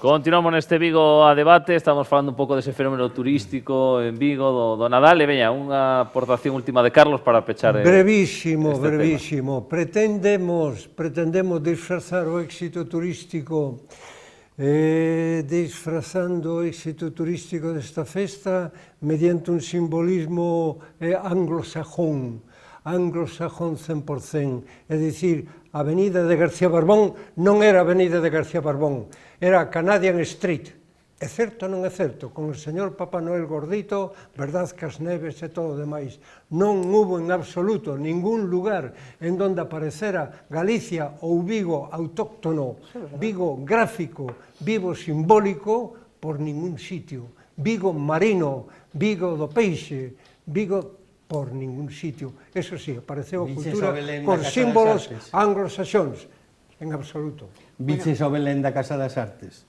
Continuamos neste Vigo a debate, estamos falando un pouco dese fenómeno turístico en Vigo, do Nadal, e veña, unha aportación última de Carlos para pechar brevísimo. Tema. Pretendemos disfrazar o éxito turístico disfrazando o éxito turístico desta festa mediante un simbolismo anglosajón 100%, é dicir, a Avenida de García Barbón non era a Avenida de García Barbón, era Canadian Street. É certo ou non é certo? Con o señor Papá Noel gordito, verdad que as neves e todo o demais. Non hubo en absoluto ningún lugar en donde aparecera Galicia ou Vigo autóctono, Vigo gráfico, Vigo simbólico, por ningún sitio. Vigo marino, Vigo do peixe, Vigo por ningún sitio. Eso sí, apareceu a cultura con símbolos anglosaxóns, en absoluto. Viches o Belén da Casa das Artes?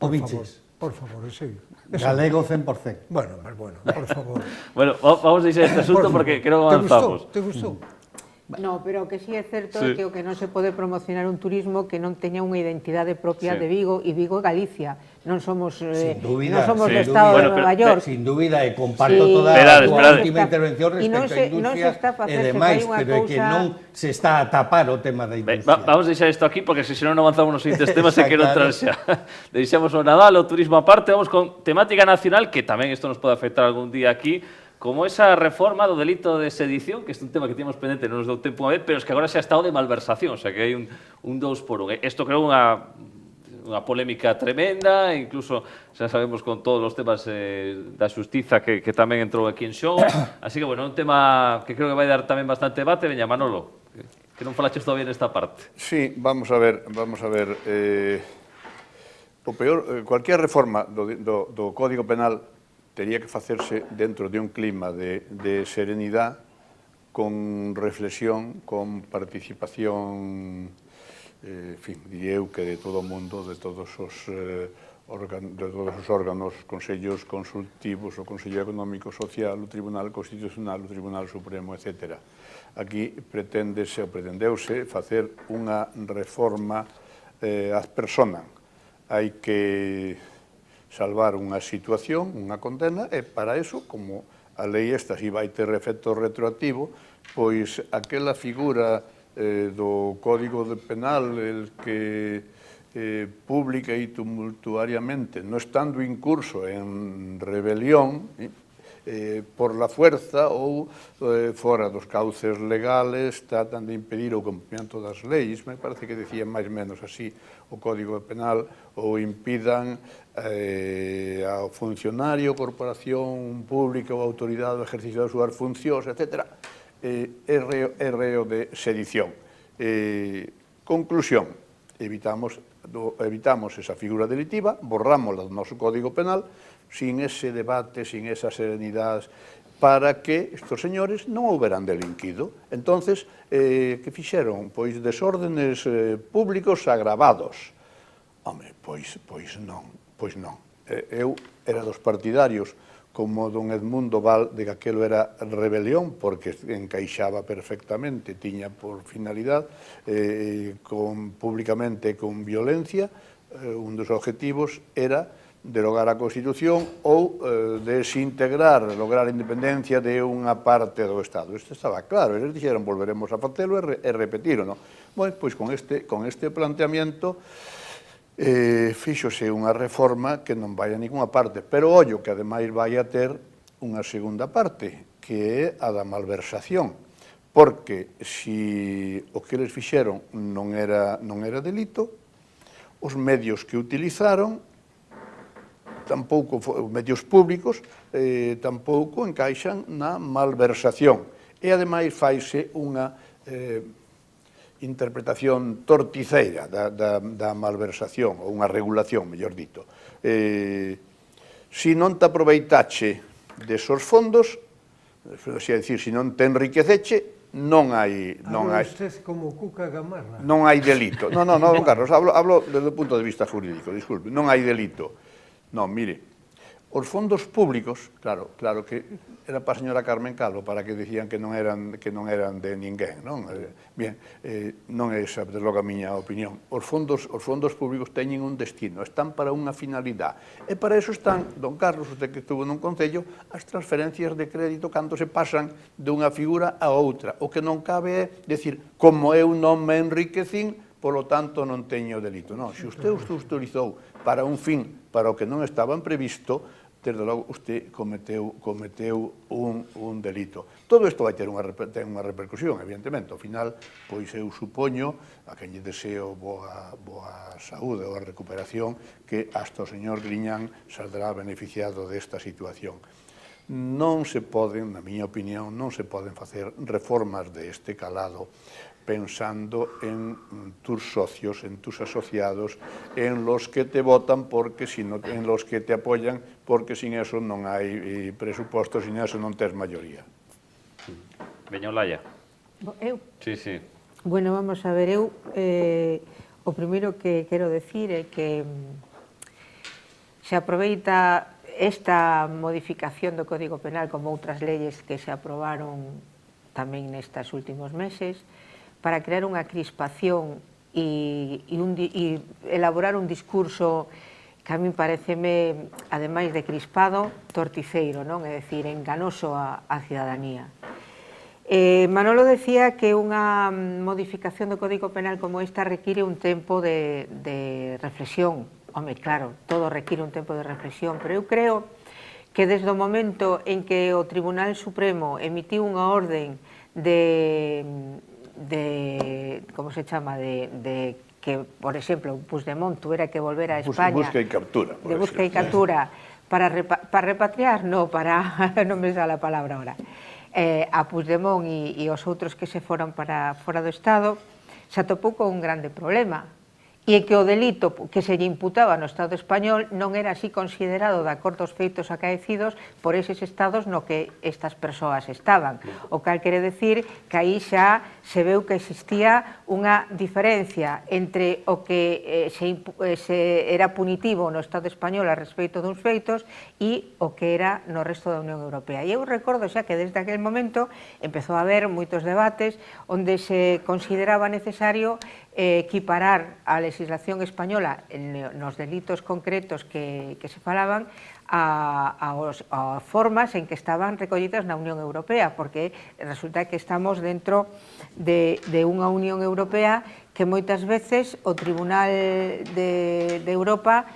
O viches? Por favor, sí. Galego 100%. Bueno, por favor. Bueno, vamos a deixar este asunto porque creo que avanzamos. Te gustou? No, pero o que sí é certo é que o que non se pode promocionar un turismo que non teña unha identidade propia de Vigo, e Vigo é Galicia. Non somos do Estado de Nova York. Sin dúbida, e comparto toda a última intervención respecto á industria e demais, pero é que non se está a tapar o tema da industria. Vamos a deixar isto aquí, porque se non avanzamos nos siguientes temas e quero entrar xa. Deixamos o Nadal, o turismo aparte, vamos con temática nacional, que tamén isto nos pode afectar algún día aquí, como esa reforma do delito de sedición, que é un tema que tínhamos pendente, non nos deu tempo a ver, pero es que agora xa está o de malversación, o sea que hai un 2 por 1. Isto creo unha polémica tremenda, incluso xa sabemos con todos os temas da xustiza que tamén entrou aquí en xogo, así que, bueno, un tema que creo que vai dar tamén bastante debate. Veña, Manolo, que non falaches todavía nesta parte. Sí, vamos a ver. O peor, cualquier reforma do Código Penal tería que facerse dentro de un clima de serenidade, con reflexión, con participación, en fin, diría eu que de todo o mundo, de todos os órganos, consellos consultivos, o Consello Económico Social, o Tribunal Constitucional, o Tribunal Supremo, etc. Aquí pretendeuse facer unha reforma ad personam. Hai que salvar unha situación, unha condena, e para eso, como a lei esta si vai ter efecto retroactivo, pois aquela figura do Código Penal el que pública e tumultuariamente, non estando incurso en rebelión por la fuerza ou fora dos cauces legales, tratan de impedir o cumprimento das leis, me parece que decía máis ou menos así o Código Penal, ou impidan ao funcionario, corporación pública ou autoridade do exercicio das súas funcións, etc. É reo de sedición. Conclusión, evitamos esa figura delitiva, borrámosla do noso Código Penal, sin ese debate, sin esas serenidades, para que estes señores non houberan delinquido. Entonces, que fixeron? Pois desórdenes públicos agravados. Home, pois non. Eu era dos partidarios, como don Edmundo Val, de que aquelo era rebelión, porque encaixaba perfectamente, tiña por finalidade, públicamente con violencia, un dos objetivos era derogar a Constitución ou desintegrar, lograr a independencia de unha parte do Estado. Isto estaba claro, eles dixeron volveremos a facelo e repetírono. Pois con este planteamiento fíxose unha reforma que non vai a ninguna parte, pero ollo que ademais vai a ter unha segunda parte, que é a da malversación, porque se o que eles fixeron non era delito, os medios que utilizaron, tampouco, os medios públicos, tampouco encaixan na malversación. E ademais faise unha interpretación torticeira da malversación, ou unha regulación, mellor dito. Se non te aproveitache desos fondos, é dicir, se non te enriqueceche, non hai... Habla usted como Cuca Gamarra. Non hai delito. Non, Carlos, hablo desde o punto de vista jurídico, disculpe. Non hai delito. Non, mire, Os fondos públicos, claro que era para a señora Carmen Calvo, para que dicían que non eran de ninguén, non? Bien, non é esa, desde logo, a miña opinión. Os fondos públicos teñen un destino, están para unha finalidade. E para eso están, don Carlos, usted que estuvo nun concello, as transferencias de crédito cando se pasan dunha figura a outra. O que non cabe é decir, como eu non me enriquecín, polo tanto non teño delito. Non, se usted os utilizou para un fin para o que non estaban previsto, desde logo, usted cometeu un delito. Todo isto vai ter unha repercusión, evidentemente. Ao final, pois eu supoño, a quen lle deseo boa saúde ou a recuperación, que hasta o señor Griñán saldrá beneficiado desta situación. Non se poden, na miña opinión, non se poden facer reformas deste calado pensando en tus socios, en tus asociados, en los que te votan, en los que te apoyan, porque sin eso non hai presuposto, sin eso non tes maioría. Veña Olaya. Eu? Sí, sí. Bueno, vamos a ver, eu o primeiro que quero decir é que se aproveita esta modificación do Código Penal como outras leyes que se aprobaron tamén nestes últimos meses para crear unha crispación e elaborar un discurso que a mí pareceme, ademais de crispado, torticeiro, non? É dicir, enganoso á cidadanía. Manolo decía que unha modificación do Código Penal como esta require un tempo de reflexión. Home, claro, todo require un tempo de reflexión, pero eu creo que desde o momento en que o Tribunal Supremo emitiu unha orden como se chama, de que, por exemplo, Puigdemont tuviera que volver a España... Busca y captura. De busca y captura, para repatriar, non me sale a palabra ahora, a Puigdemont e os outros que se foran para fora do Estado, se atopou con un grande problema, e que o delito que se lle imputaba no Estado español non era así considerado de acordo aos feitos acaecidos por eses estados no que estas persoas estaban. O cal quere decir que aí xa se veu que existía unha diferencia entre o que era punitivo no Estado español a respecto duns feitos e o que era no resto da Unión Europea. E eu recordo xa que desde aquel momento empezou a haber moitos debates onde se consideraba necesario equiparar a legislación española nos delitos concretos que se falaban a formas en que estaban recollidas na Unión Europea, porque resulta que estamos dentro de unha Unión Europea que moitas veces o Tribunal de Europa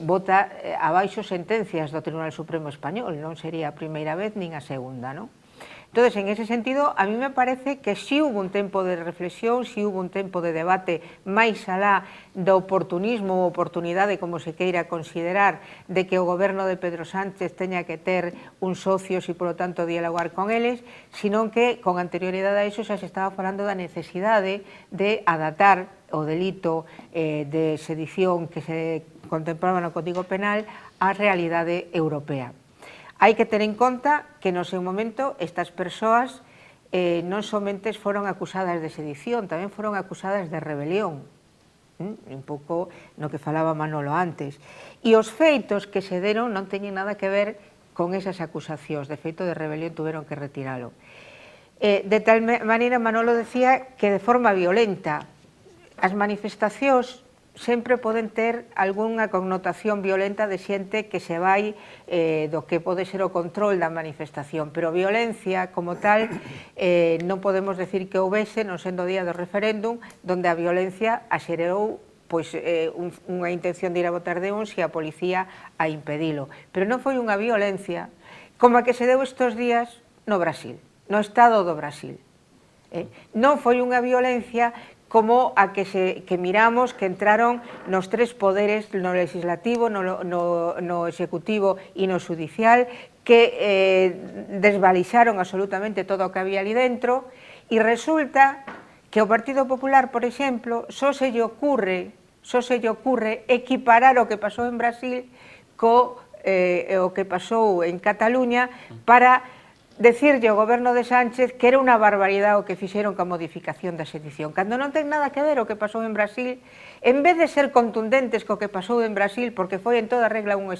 vota abaixo sentencias do Tribunal Supremo Español, non sería a primeira vez nin a segunda, non? Entonces, en ese sentido, a mí me parece que sí hubo un tempo de reflexión, sí hubo un tempo de debate máis alá do oportunismo ou oportunidade, como se queira considerar, de que o goberno de Pedro Sánchez teña que ter uns socios e, polo tanto, dialogar con eles, senón que, con anterioridade a iso, xa se estaba falando da necesidade de adaptar o delito de sedición que se contemplaba no Código Penal á realidade europea. Hai que ter en conta que no seu momento estas persoas non somente foron acusadas de sedición, tamén foron acusadas de rebelión, un pouco no que falaba Manolo antes. E os feitos que se deron non teñen nada que ver con esas acusacións, de feito de rebelión tuveron que retiralo. De tal maneira, Manolo decía que de forma violenta as manifestacións sempre poden ter algunha connotación violenta de xente que se vai do que pode ser o control da manifestación, pero violencia como tal non podemos decir que houvese, non sendo o día do referéndum, donde a violencia axerou unha intención de ir a votar de uns e a policía a impedilo. Pero non foi unha violencia como a que se deu estes días no Brasil, no Estado do Brasil. Non foi unha violencia como a que miramos que entraron nos tres poderes, no legislativo, no executivo e no judicial, que desvalixaron absolutamente todo o que había ali dentro, e resulta que ao Partido Popular, por exemplo, só se lle ocurre equiparar o que pasou en Brasil co o que pasou en Cataluña para decirlle ao goberno de Sánchez que era unha barbaridade o que fixeron ca modificación da sedición, cando non ten nada que ver o que pasou en Brasil. En vez de ser contundentes co que pasou en Brasil, porque foi en toda regla un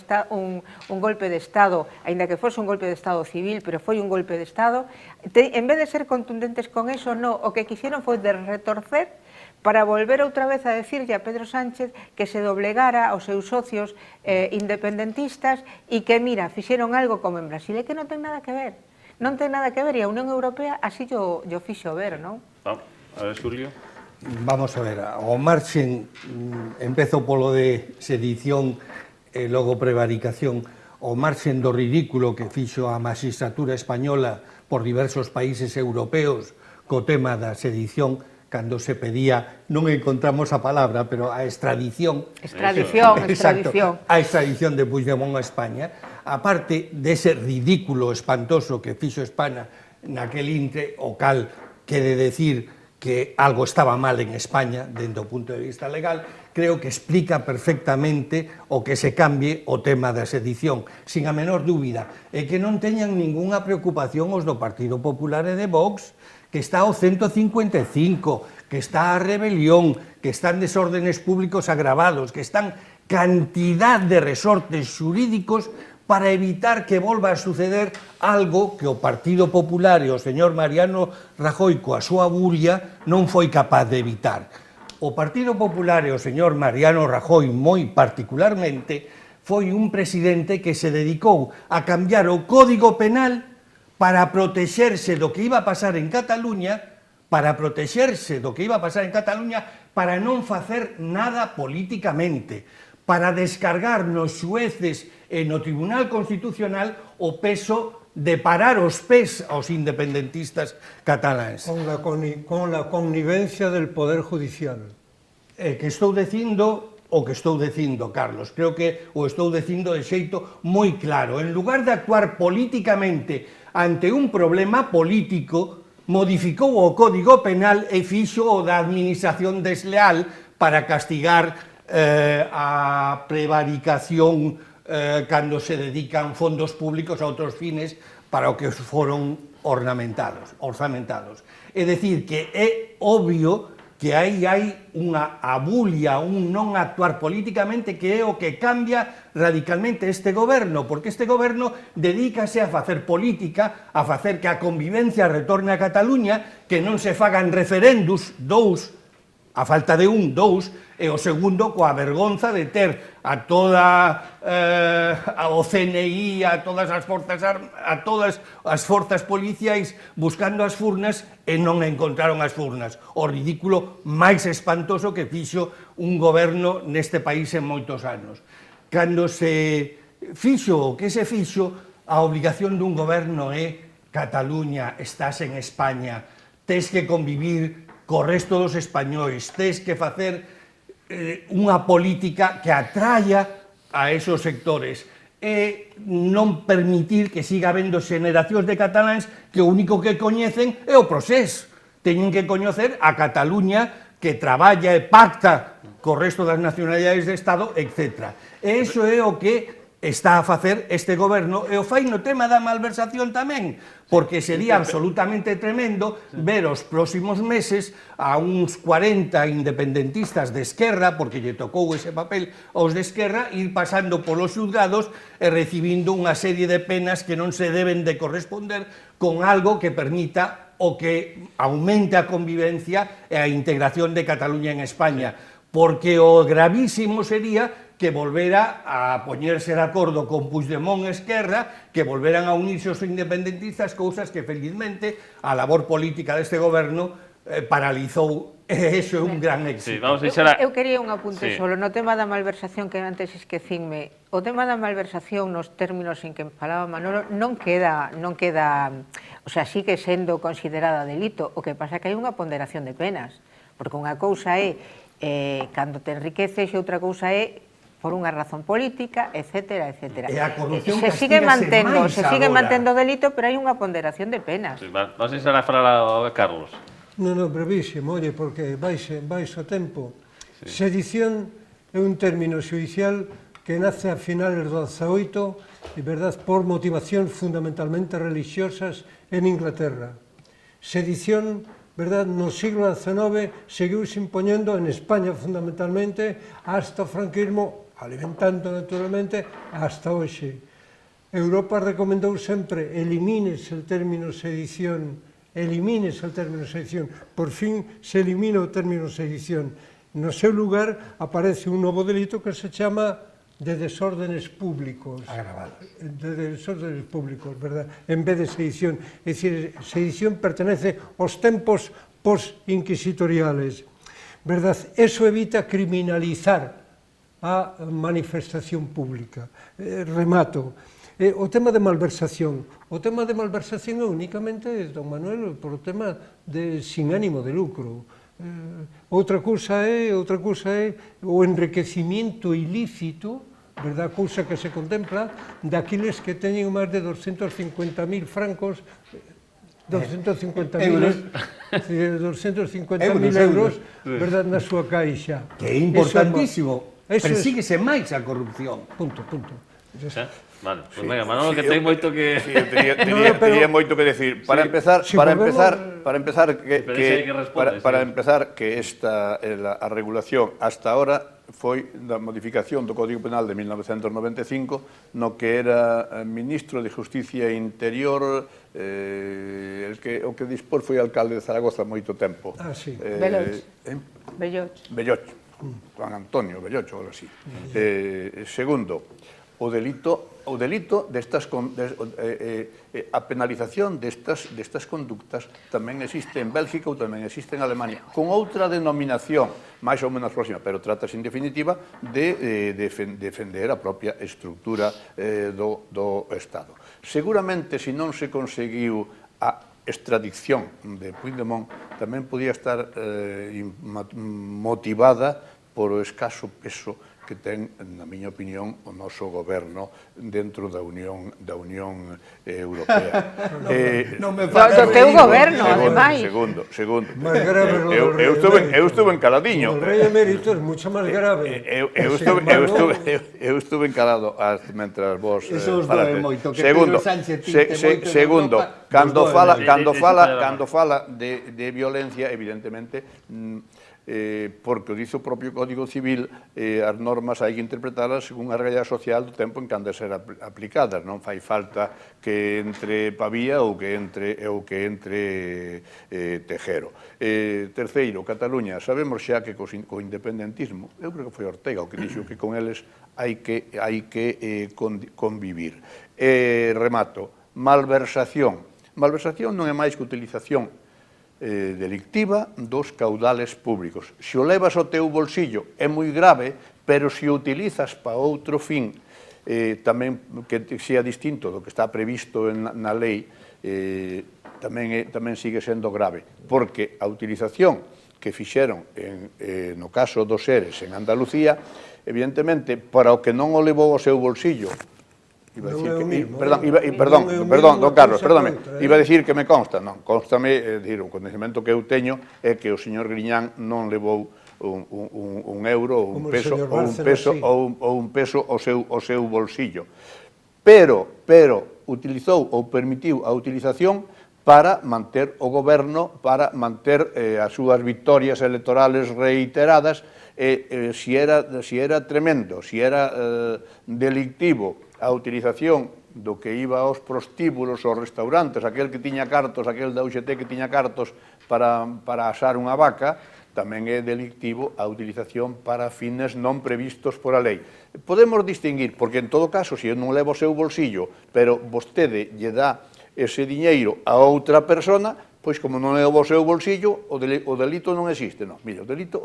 golpe de Estado, aínda que fose un golpe de Estado civil, pero foi un golpe de Estado, en vez de ser contundentes con eso, no, o que quixeron foi de retorcer para volver outra vez a decirlle a Pedro Sánchez que se doblegara aos seus socios independentistas e que, mira, fixeron algo como en Brasil, e que non ten nada que ver. Non ten nada que ver, e a Unión Europea así yo fixo ver, non? A ver, Xulio. Vamos a ver, o marxen, empezo polo de sedición e logo prevaricación, o marxen do ridículo que fixo a magistratura española por diversos países europeos co tema da sedición, cando se pedía, non encontramos a palabra, pero a extradición. Extradición. A extradición de Puigdemont a España. Aparte dese ridículo espantoso que fixo España naquel intre, o cal quere decir que algo estaba mal en España, dentro do punto de vista legal, creo que explica perfectamente o que se cambie o tema da sedición, sin a menor dúbida, e que non teñan ningunha preocupación os do Partido Popular e de Vox, que está o 155, que está a rebelión, que están desórdenes públicos agravados, que están cantidad de resortes xurídicos para evitar que volva a suceder algo que o Partido Popular e o señor Mariano Rajoy coa súa bulia non foi capaz de evitar. O Partido Popular e o señor Mariano Rajoy, moi particularmente, foi un presidente que se dedicou a cambiar o Código Penal para protexerse do que iba a pasar en Cataluña, para non facer nada políticamente, para descargar nos xueces e no Tribunal Constitucional o peso de parar os pés aos independentistas cataláns. Con la connivencia del Poder Judicial. Que estou dicindo o que estou dicindo, Carlos. Creo que o estou dicindo de xeito moi claro. En lugar de actuar políticamente ante un problema político, modificou o Código Penal e fixo o da administración desleal para castigar a prevaricación cando se dedican fondos públicos a outros fines para o que foron orzamentados. É dicir, que é obvio que aí hai unha abulia, un non actuar políticamente, que é o que cambia radicalmente este goberno, porque este goberno dedícase a facer política, a facer que a convivencia retorne a Cataluña, que non se fagan referéndums, a falta de dous, e o segundo coa vergonza de ter a toda o CNI, a todas as forzas policiais buscando as furnas e non encontraron as furnas. O ridículo máis espantoso que fixo un goberno neste país en moitos anos. Cando se fixo o que se fixo, a obligación dun goberno é Cataluña, estás en España, tes que convivir co resto dos españois, tes que facer unha política que atraia a esos sectores e non permitir que siga habendo xeneracións de cataláns que o único que coñecen é o procés. Teñen que coñecer a Cataluña que traballa e pacta co resto das nacionalidades de Estado, etc. E iso é o que está a facer este goberno, e o fai no tema da malversación tamén, porque sería absolutamente tremendo ver os próximos meses a uns 40 independentistas de Esquerra, porque lle tocou ese papel aos de Esquerra, ir pasando polos xulgados e recibindo unha serie de penas que non se deben de corresponder con algo que permita o que aumente a convivencia e a integración de Cataluña en España, porque o gravísimo sería que volvera a poñerse de acordo con Puigdemont e Esquerra, que volveran a unirse os independentistas, cousas que, felizmente, a labor política deste goberno paralizou. Eso é un gran éxito. Eu quería un apunte solo no tema da malversación, que antes esquecinme. O tema da malversación nos términos en que falaba Manolo non queda, o sea, sigue sendo considerada delito. O que pasa é que hai unha ponderación de penas, porque unha cousa é cando te enriqueces e outra cousa é por unha razón política, etcétera, etcétera. E a corrupción se sigue mantendo delito, pero hai unha ponderación de penas. Vamos a deixar a falar a Carlos. Non, brevísimo, oye, porque vais o tempo. Sedición é un término xudicial que que nace a finales do XVIII, verdad, por motivacións fundamentalmente religiosas en Inglaterra. Sedición, verdad, no siglo XIX seguiu se impoñendo en España fundamentalmente hasta o franquismo, alimentando naturalmente hasta hoxe. Europa recomendou sempre elimínese el término sedición, elimínese el término sedición. Por fin se elimina o término sedición. No seu lugar aparece un novo delito que se chama de desórdenes públicos. Agravado. De desórdenes públicos, verdad? En vez de sedición. É dicir, sedición pertenece aos tempos post-inquisitoriales. Verdad? Eso evita criminalizar a manifestación pública. Remato. O tema de malversación. O tema de malversación é únicamente, don Manuel, por o tema de sin ánimo de lucro. Outra cousa é o enriquecimiento ilícito, verdad, cousa que se contempla, daqueles que teñen máis de 250.000 francos, 250.000 euros, verdad, na súa caixa. Que é importantísimo. Persíguese máis a corrupción. Punto. Vale, pues venga, Manolo, que ten moito que... Sí, tería moito que decir. Para empezar, que esta a regulación hasta ahora foi da modificación do Código Penal de 1995, no que era ministro de Justicia e Interior, o que dispor foi alcalde de Zaragoza moito tempo. Ah, sí. Belloch. Juan Antonio Bellocho, algo así. Segundo, o delito destas a penalización destas conductas tamén existe en Bélgica ou tamén existe en Alemania, con outra denominación máis ou menos próxima, pero trata en definitiva de defender a propia estructura do Estado. Seguramente, se non se conseguiu a extradición de Puigdemont, tamén podía estar motivada por o escaso peso que ten, na miña opinión, o noso goberno dentro da Unión Europea. Non me fagas Do teu goberno, ademais. Segundo. Máis grave lo do rei Eu estuve encaladiño. O rei emérito é mucho máis grave. Eu estuve encalado mentras vos... Eso os doe moito, que Pedro Sánchez tinte moito en Europa. Cando fala de violencia, evidentemente, porque o dice o propio Código Civil, as normas hai que interpretalas según a realidade social do tempo en que han de ser aplicadas. Non fai falta que entre Pavía ou que entre Tejero. Terceiro, Cataluña. Sabemos xa que co independentismo, eu creo que foi Ortega o que dixo que con eles hai que convivir. Remato. Malversación. Malversación non é máis que utilización delictiva dos caudales públicos. Se o levas ao teu bolsillo é moi grave, pero se o utilizas para outro fin, tamén que sea distinto do que está previsto na lei, tamén sigue sendo grave, porque a utilización que fixeron no caso dos seres en Andalucía, evidentemente, para o que non o levou ao seu bolsillo, Perdón, don Carlos, perdóname, iba a dicir que me consta, non, constame, o coñecemento que eu teño é que o señor Griñán non levou un euro ou un peso ao seu bolsillo, pero utilizou ou permitiu a utilización para manter o goberno, para manter as súas victorias electorales reiteradas, se era tremendo, se era delictivo a utilización do que iba aos prostíbulos, aos restaurantes, aquel que tiña cartos, aquel da UGT que tiña cartos para asar unha vaca, tamén é delictivo a utilización para fines non previstos por a lei. Podemos distinguir, porque en todo caso, se non leva o seu bolsillo, pero vostede lle dá ese diñeiro a outra persona, pois como non é o seu bolsillo, o delito non existe. Non, mire, o delito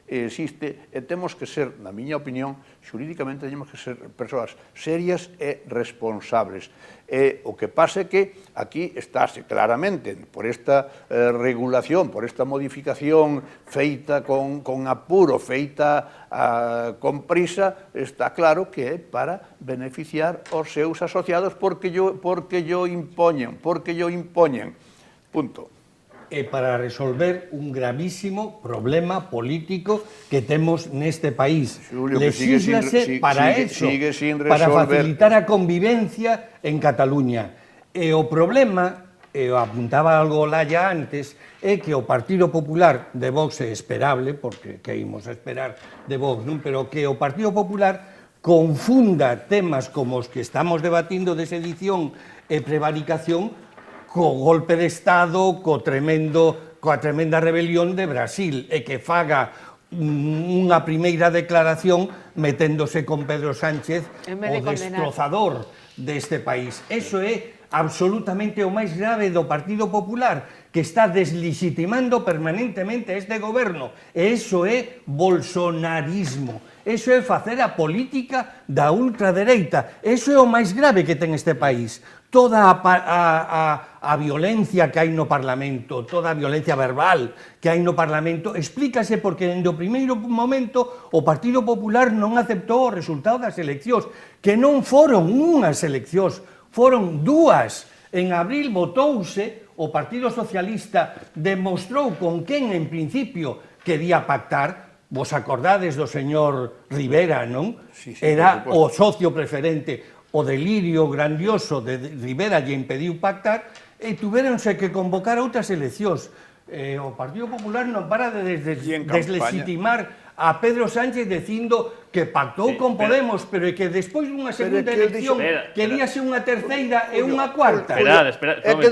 existe e temos que ser, na miña opinión, xurídicamente temos que ser persoas serias e responsables. O que pasa é que aquí estáse claramente, por esta regulación, por esta modificación feita con apuro, feita con prisa, está claro que é para beneficiar os seus asociados porque yo impoñen. Punto. e para resolver un gravísimo problema político que temos neste país. Xulio, que sigue sin para eso, para facilitar a convivencia en Cataluña. E o problema, e o apuntaba algo Olaya antes, é que o Partido Popular de Vox é esperable, porque que imos a esperar de Vox, non? Pero que o Partido Popular confunda temas como os que estamos debatindo de sedición e prevaricación co golpe de Estado, coa tremenda rebelión de Brasil, e que faga unha primeira declaración meténdose con Pedro Sánchez, o destrozador deste país. Eso é absolutamente o máis grave do Partido Popular, que está deslegitimando permanentemente este goberno. E iso é bolsonarismo. Eso é facer a política da ultradereita. Eso é o máis grave que ten este país. Toda a violencia que hai no Parlamento, toda a violencia verbal que hai no Parlamento, explícase porque dende o primeiro momento o Partido Popular non aceptou o resultado das eleccións, que non foron unhas eleccións, foron dúas. En abril votouse, o Partido Socialista demostrou con quen en principio quería pactar. Vos acordades do señor Rivera, non? Sí, Era o socio preferente. O delirio grandioso de Rivera lle impediu pactar e tuveronse que convocar outras eleccións. O Partido Popular non para de deslegitimar a Pedro Sánchez dicindo que pactou con Podemos, pero que despois dunha segunda elección queríase unha terceira e unha cuarta. É que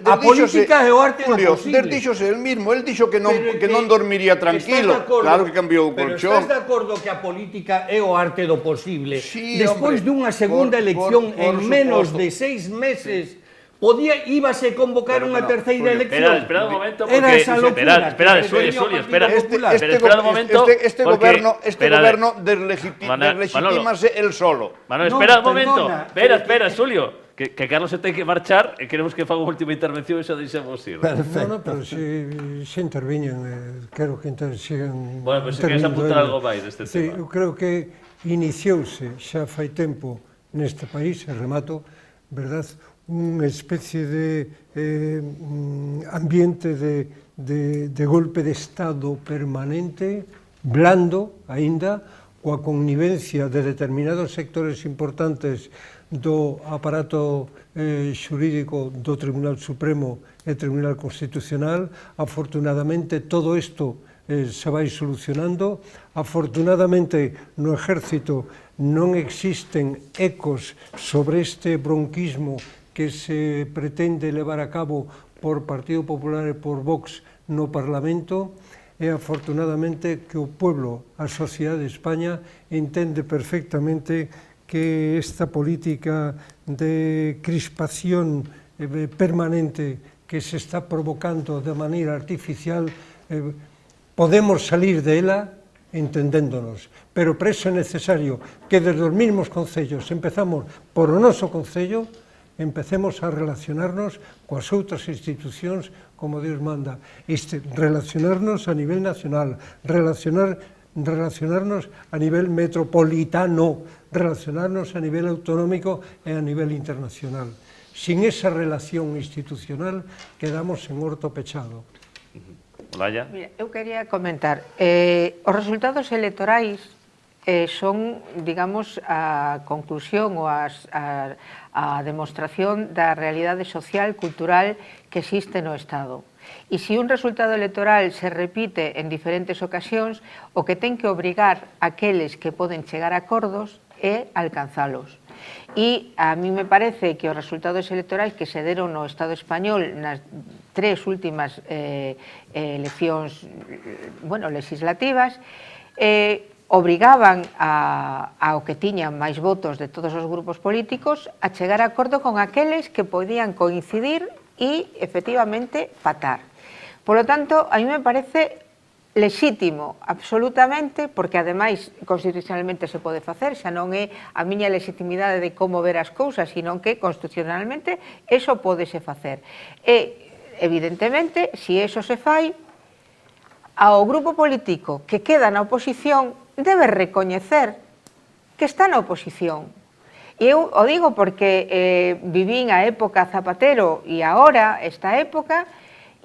a política é o arte do posible. Dixose el mismo, el dixo que non dormiría tranquilo. Claro que cambiou o colchón. Pero estás de acordo que a política é o arte do posible? Despois dunha segunda elección en menos de 6 meses íbase convocar unha terceira elección. Espera un momento, porque... Era esa locura. Espera, espera un momento. Este goberno deslegitímase el solo. Manuel, espera un momento. Espera, Xulio. Que Carlos se ten que marchar e queremos que faga unha última intervención e xa deixamos ir. No, pero se interviñen, quero que sigan... Bueno, pois se queres apuntar algo máis deste tema. Sí, eu creo que iniciouse xa fai tempo neste país, e remato, verdad, unha especie de ambiente de golpe de Estado permanente, blando, aínda, coa connivencia de determinados sectores importantes do aparato xurídico do Tribunal Supremo e Tribunal Constitucional. Afortunadamente, todo isto se vai solucionando. Afortunadamente, no Exército non existen ecos sobre este bronquismo que se pretende levar a cabo por Partido Popular e por Vox no Parlamento, e afortunadamente que o pueblo, a sociedade de España, entende perfectamente que esta política de crispación permanente que se está provocando de maneira artificial, podemos salir de ela entendéndonos, pero para iso é necesario que desde os mesmos concellos empezamos por o noso concello, empecemos a relacionarnos coas outras institucións como Deus manda, relacionarnos a nivel nacional, relacionarnos a nivel metropolitano, relacionarnos a nivel autonómico e a nivel internacional. Sin esa relación institucional quedamos en horto pechado. Olaya? Mira, eu quería comentar, os resultados electorais son, digamos, a conclusión ou a demostración da realidade social, cultural que existe no Estado. E se un resultado electoral se repite en diferentes ocasións, o que ten que obrigar aqueles que poden chegar a acordos é alcanzalos. E a mí me parece que os resultados electorais que se deron no Estado español nas 3 últimas eleccións legislativas obrigaban ao que tiñan máis votos de todos os grupos políticos a chegar a acordo con aqueles que podían coincidir e, efectivamente, patar. Por lo tanto, a mí me parece lexítimo, absolutamente, porque, ademais, constitucionalmente se pode facer, xa non é a miña legitimidade de como ver as cousas, sino que, constitucionalmente, eso pódese facer. E, evidentemente, se eso se fai, ao grupo político que queda na oposición debe recoñecer que está na oposición. E eu o digo porque vivín a época Zapatero e agora esta época,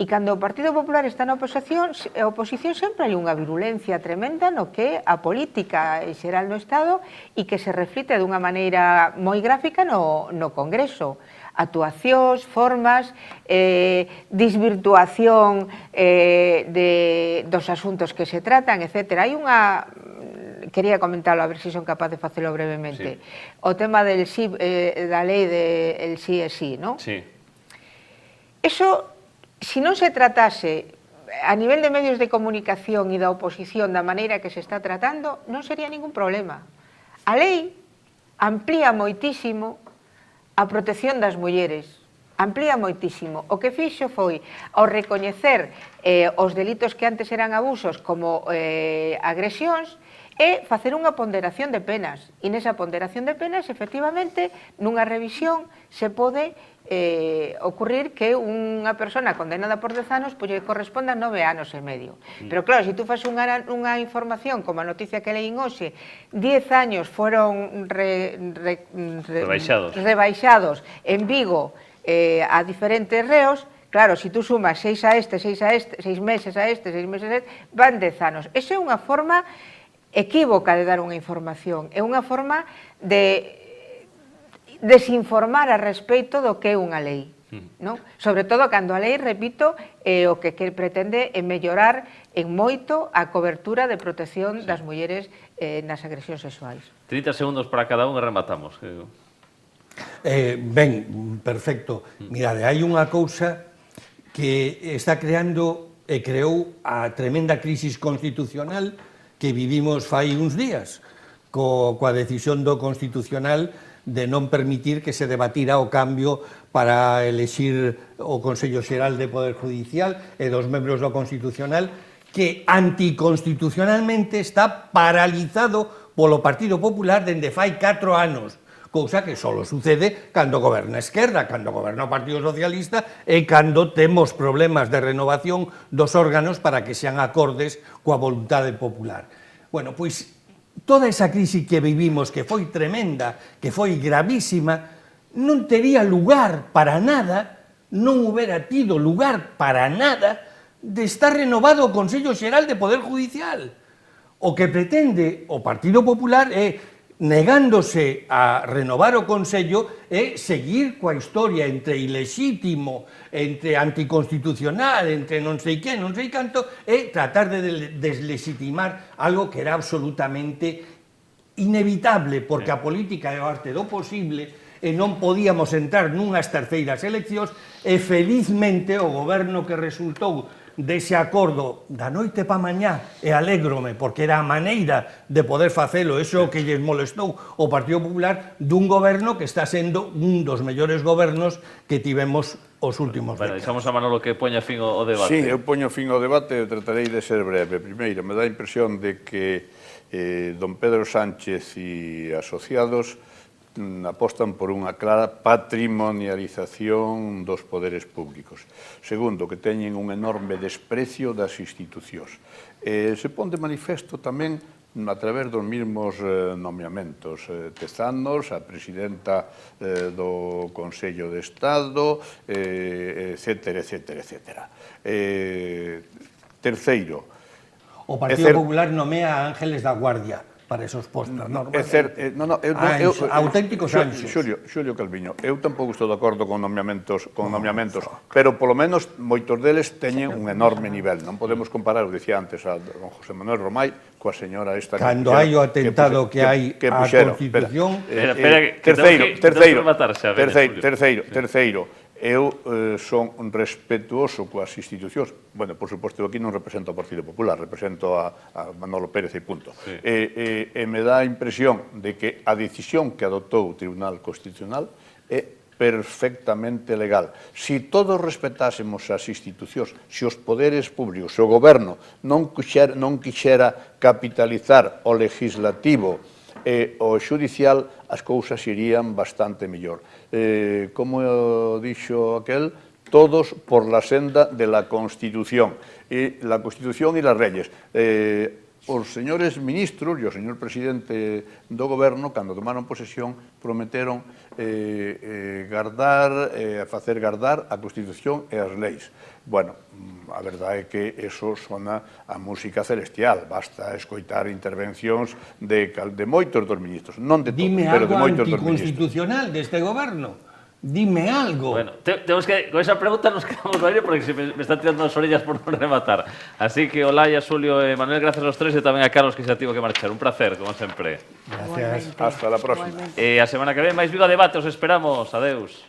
E cando o Partido Popular está na oposición sempre hai unha virulencia tremenda no que a política xeral no Estado e que se reflite dunha maneira moi gráfica no Congreso. Actuacións, formas, desvirtuación dos asuntos que se tratan, etc. Hai unha... Quería comentarlo, a ver se son capaz de facelo brevemente. O tema da lei del sí é sí, non? Sí. Eso, se non se tratase a nivel de medios de comunicación e da oposición da maneira que se está tratando, non sería ningún problema. A lei amplía moitísimo a protección das mulleres, amplía moitísimo. O que fixo foi, ao recoñecer os delitos que antes eran abusos como agresións, e facer unha ponderación de penas. E nesa ponderación de penas, efectivamente, nunha revisión se pode ocurrir que unha persona condenada por 10 anos lle corresponda 9 anos e medio. Pero claro, se tú fas unha información como a noticia que leín hoxe, 10 años foron rebaixados en Vigo a diferentes reos, claro, se tú sumas 6 a este, 6 meses a este, 6 meses a este, van 10 anos. Esa é unha forma equívoca de dar unha información, é unha forma de desinformar a respeito do que é unha lei, non? Sobre todo cando a lei, repito, o que pretende é mellorar en moito a cobertura de protección das mulleres nas agresións sexuais. 30 segundos para cada un e rematamos. Ben, perfecto. Mirade, hai unha cousa que está creando e creou a tremenda crisis constitucional que vivimos fai uns días, coa decisión do Constitucional de non permitir que se debatira o cambio para elexir o Consello Xeral de Poder Judicial e dos membros do Constitucional, que anticonstitucionalmente está paralizado polo Partido Popular dende fai 4 anos, cousa que só sucede cando goberna a esquerda, cando goberna o Partido Socialista e cando temos problemas de renovación dos órganos para que sean acordes coa voluntade popular. Bueno, pois toda esa crise que vivimos, que foi tremenda, que foi gravísima, non tería lugar para nada, non houbera tido lugar para nada de estar renovado o Consello Xeral de Poder Judicial. O que pretende o Partido Popular é, negándose a renovar o Consello, é seguir coa historia entre ilexítimo, entre anticonstitucional, entre non sei que, non sei canto, e tratar de deslegitimar algo que era absolutamente inevitable, porque a política é o arte do posible, e non podíamos entrar nunhas terceiras eleccións, e felizmente o goberno que resultou dese acordo da noite pa mañá, e alégrome, porque era a maneira de poder facelo, eso que lles molestou o Partido Popular, dun goberno que está sendo un dos mellores gobernos que tivemos os últimos décadas. Deixamos a Manolo que poña fin ao debate. Sí, eu poño fin ao debate e tratarei de ser breve. Primeiro, me dá a impresión de que don Pedro Sánchez e asociados apostan por unha clara patrimonialización dos poderes públicos. Segundo, que teñen un enorme desprecio das institucións. Se pon de manifesto tamén a través dos mesmos nomeamentos. Tezanos, a presidenta do Consello de Estado, etcétera, etcétera, etcétera. Terceiro, o Partido Popular nomea a Ángeles da Guardia para esos postos. Auténticos anxos. Xulio Calviño, eu tampouco estou de acordo con nomeamentos, pero polo menos moitos deles teñen un enorme nivel. Non podemos comparar, o dicía antes, a don José Manuel Romai coa señora esta... Cando hai o atentado que hai á Constitución... Terceiro, eu son respetuoso coas institucións. Bueno, por suposto, eu aquí non represento ao Partido Popular, represento a Manolo Pérez e punto. E me dá a impresión de que a decisión que adoptou o Tribunal Constitucional é perfectamente legal. Si todos respetásemos as institucións, se os poderes públicos, se o goberno non quixera capitalizar o legislativo e o xudicial, as cousas irían bastante mellor. Como dixo aquel, todos por la senda de la Constitución y las leyes. os señores ministros e o señor presidente do goberno, cando tomaron posesión, prometeron facer gardar a Constitución e as leis. Bueno, a verdade é que eso sona a música celestial. Basta escoitar intervencións de moitos dos ministros. Non de todos, pero de moitos dos ministros. Dime algo anticonstitucional deste goberno. Dime algo. Bueno, tenemos que, con esa pregunta nos quedamos no aire porque se me están tirando las orillas por non rematar. Así que, Olaya, Xulio e Manuel, gracias aos tres e tamén a Carlos que se tivo que marchar. Un placer, como sempre. Gracias. Hasta la próxima. E a semana que ven máis Viva Debate, os esperamos. Adeus.